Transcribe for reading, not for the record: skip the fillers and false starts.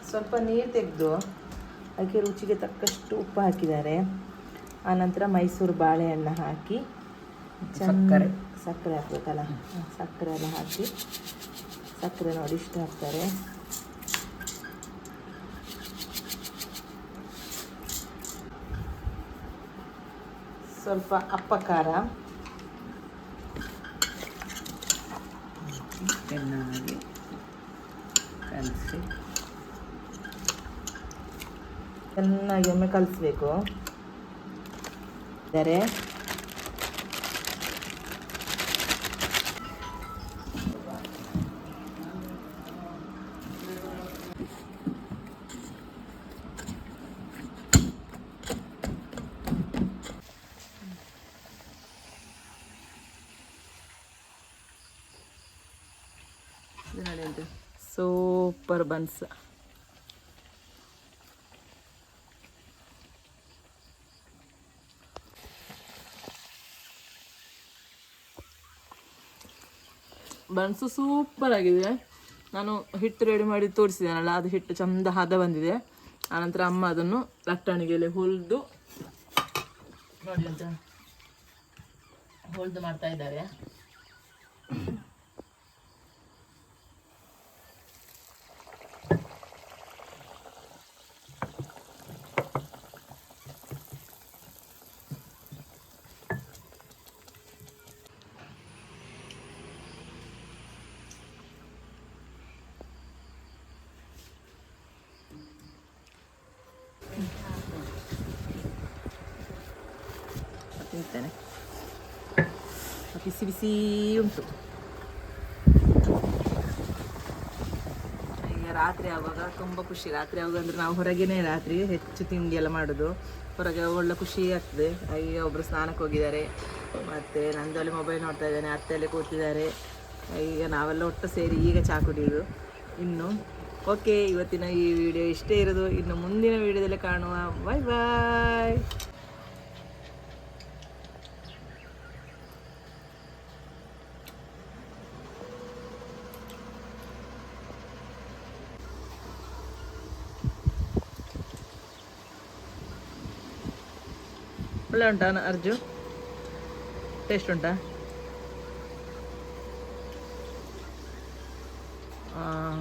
ಸ್ವಲ್ಪ ನೀರು ತೆಗೆದು ಅದಕ್ಕೆ ರುಚಿಗೆ ತಕ್ಕಷ್ಟು ಉಪ್ಪು ಹಾಕಿದ್ದಾರೆ. ಆನಂತರ ಮೈಸೂರು ಬಾಳೆಹಣ್ಣು ಹಾಕಿ ಸಕ್ಕರೆ ಹಾಕ್ಬೇಕಲ್ಲ, ಸಕ್ಕರೆ ಎಲ್ಲ ಹಾಕಿ, ಸಕ್ಕರೆ ನೋಡಿ ಇಷ್ಟು ಹಾಕ್ತಾರೆ. ಸ್ವಲ್ಪ ಅಪ್ಪ ಖಾರ, ಚೆನ್ನಾಗಿ ಕಲಸಿ ಚೆನ್ನಾಗಿ ಒಮ್ಮೆ ಕಲಿಸ್ಬೇಕು. ಇದ್ದಾರೆ ಸೂಪರ್ ಬನ್ಸ್. ಬನ್ಸು ಸೂಪರ್ ಆಗಿದೆ. ನಾನು ಹಿಟ್ಟು ರೆಡಿ ಮಾಡಿ ತೋರಿಸಿದ್ದೇನಲ್ಲ, ಅದು ಹಿಟ್ಟು ಚಂದ ಹದ ಬಂದಿದೆ. ಆನಂತರ ಅಮ್ಮ ಅದನ್ನು ಲಟ್ಟಣಿಗೆಯಲ್ಲಿ ಹೊಲಿದು ನೋಡಿ ಅಂತ ಹೊಲಿದು ಮಾಡ್ತಾ ಇದ್ದಾರೆ. ತಿಂತೇನೆ, ಬಿಸಿ ಬಿಸಿ ಉಂಟು. ಈಗ ರಾತ್ರಿ ಆಗುವಾಗ ತುಂಬ ಖುಷಿ. ರಾತ್ರಿ ಆಗುವಾಗ ಅಂದರೆ ನಾವು ಹೊರಗೇನೆ ರಾತ್ರಿ ಹೆಚ್ಚು ತಿಂಡಿ ಎಲ್ಲ ಮಾಡೋದು. ಹೊರಗೆ ಒಳ್ಳೆ ಖುಷಿ ಆಗ್ತದೆ. ಈಗ ಒಬ್ಬರು ಸ್ನಾನಕ್ಕೆ ಹೋಗಿದ್ದಾರೆ, ಮತ್ತು ನಂದಲ್ಲಿ ಮೊಬೈಲ್ ನೋಡ್ತಾ ಇದ್ದಾನೆ, ಅತ್ತೆಯಲ್ಲಿ ಕೂತಿದ್ದಾರೆ. ಈಗ ನಾವೆಲ್ಲ ಒಟ್ಟು ಸೇರಿ ಈಗ ಚಹಾ ಕುಡಿಯೋದು. ಇನ್ನು ಓಕೆ, ಇವತ್ತಿನ ಈ ವಿಡಿಯೋ ಇಷ್ಟೇ ಇರೋದು. ಇನ್ನು ಮುಂದಿನ ವಿಡಿಯೋದಲ್ಲಿ ಕಾಣುವ. ಬಾಯ್ ಬಾಯ್. ಒಳ್ಳೆ ಉಂಟಾ ಅರ್ಜು? ಟೇಸ್ಟ್ ಉಂಟಾ? ಹಾಂ